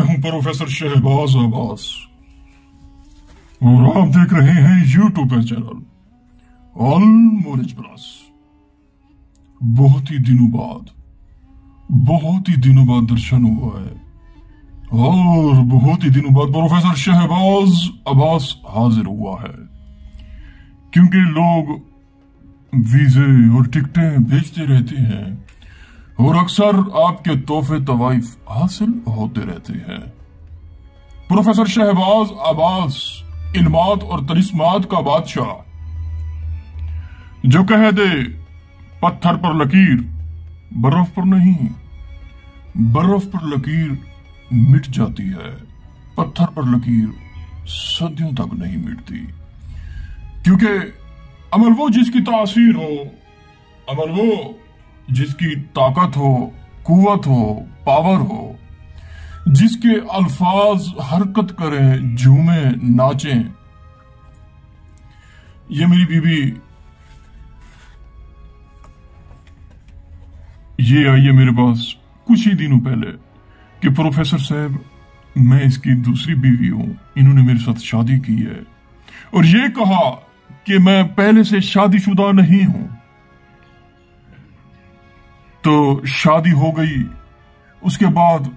हूं प्रोफेसर शहबाज अब्बास और आप देख रहे हैं यूट्यूब पे चैनल ऑल नॉलेज प्लस। बहुत ही दिनों बाद दर्शन हुआ है और बहुत ही दिनों बाद प्रोफेसर शहबाज अब्बास हाजिर हुआ है, क्योंकि लोग वीजे और टिकटें भेजते रहते हैं और अक्सर आपके तोहफे तवाइफ हासिल होते रहते हैं। प्रोफेसर शहबाज अब्बास इल्मात और तलिस्मात का बादशाह, जो कह दे पत्थर पर लकीर बर्फ पर नहीं, बर्फ पर लकीर मिट जाती है, पत्थर पर लकीर सदियों तक नहीं मिटती। क्योंकि अमल वो जिसकी तासीर हो, अमल वो जिसकी ताकत हो, कुव्वत हो, पावर हो, जिसके अल्फाज हरकत करें, झूमें, नाचें। ये मेरी बीबी ये आई है मेरे पास कुछ ही दिनों पहले कि प्रोफेसर साहब मैं इसकी दूसरी बीवी हूं, इन्होंने मेरे साथ शादी की है और ये कहा कि मैं पहले से शादीशुदा नहीं हूं। तो शादी हो गई, उसके बाद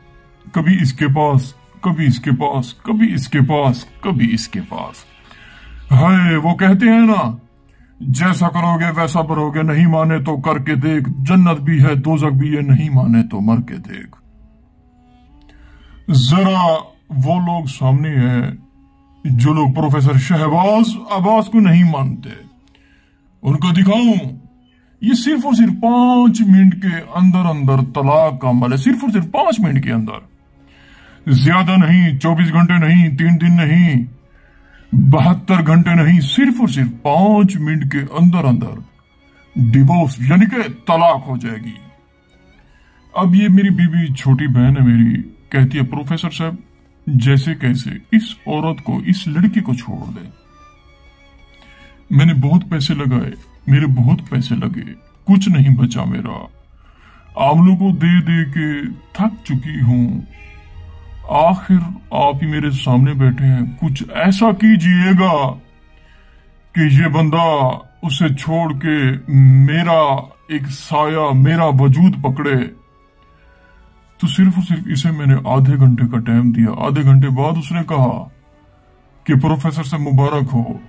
कभी इसके पास, कभी इसके पास, कभी इसके पास, कभी इसके पास। हाय, वो कहते हैं ना, जैसा करोगे वैसा भरोगे, नहीं माने तो करके देख, जन्नत भी है दोजख भी है, नहीं माने तो मर के देख। जरा वो लोग सामने हैं जो लोग प्रोफेसर शहबाज अब्बास को नहीं मानते, उनको दिखाऊं ये सिर्फ और सिर्फ 5 मिनट के अंदर अंदर तलाक का अमल है, सिर्फ और सिर्फ 5 मिनट के अंदर, ज्यादा नहीं, 24 घंटे नहीं, 3 दिन नहीं, 72 घंटे नहीं, सिर्फ और सिर्फ 5 मिनट के अंदर अंदर डिवोर्स यानी कि तलाक हो जाएगी। अब ये मेरी बीबी, छोटी बहन है मेरी, कहती है प्रोफेसर साहब जैसे कैसे इस औरत को, इस लड़की को छोड़ दे। मैंने बहुत पैसे लगाए, मेरे बहुत पैसे लगे, कुछ नहीं बचा मेरा, आमलों को दे दे के थक चुकी हूं। आखिर आप ही मेरे सामने बैठे हैं, कुछ ऐसा कीजिएगा कि ये बंदा उसे छोड़ के मेरा एक साया, मेरा वजूद पकड़े। तो सिर्फ और सिर्फ इसे मैंने आधे घंटे का टाइम दिया। आधे घंटे बाद उसने कहा कि प्रोफेसर से मुबारक हो,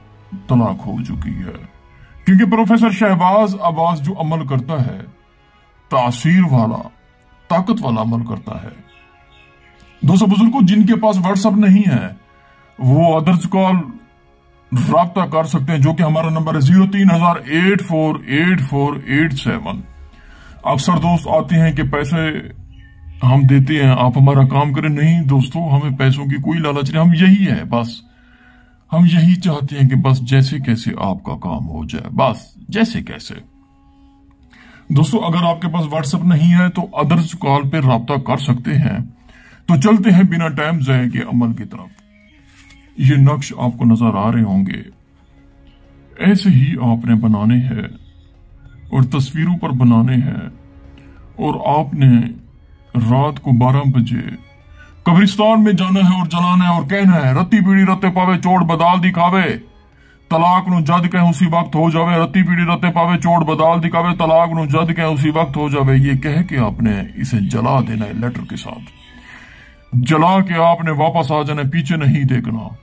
तलाक हो चुकी है। क्योंकि प्रोफेसर शहबाज अब्बास जो अमल करता है, तासीर वाला, ताकत वाला अमल करता है। दोस्तों बुजुर्गों, जिनके पास व्हाट्सएप नहीं है वो अदर्स कॉल राब्ता कर सकते हैं, जो कि हमारा नंबर है 03,084,8487। अक्सर दोस्त आते हैं कि पैसे हम देते हैं, आप हमारा काम करें। नहीं दोस्तों, हमें पैसों की कोई लालच नहीं, हम यही है बस, हम यही चाहते हैं कि बस जैसे कैसे आपका काम हो जाए, बस जैसे कैसे। दोस्तों अगर आपके पास व्हाट्सएप नहीं है तो अदर्स कॉल पे राब्ता कर सकते हैं। तो चलते हैं बिना टाइम जाए के अमल की तरफ। ये नक्श आपको नजर आ रहे होंगे, ऐसे ही आपने बनाने हैं और तस्वीरों पर बनाने हैं। और आपने रात को 12 बजे कब्रिस्तान में जाना है और जलाना है और कहना है, रत्ती पीड़ी रत्ते पावे चोट बदाल दिखावे, तलाक नु जद कह उसी वक्त हो जावे। रत्ती पीड़ी रत्ते पावे चोट बदाल दिखावे, तलाक नु जद कह उसी वक्त हो जावे। ये कह के आपने इसे जला देना है, लेटर के साथ जला के आपने वापस आ जाना, पीछे नहीं देखना।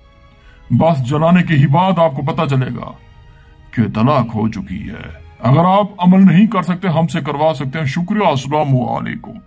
बस जलाने के ही बाद आपको पता चलेगा कि तलाक हो चुकी है। अगर आप अमल नहीं कर सकते, हमसे करवा सकते हैं। शुक्रिया, अस्सलाम वालेकुम।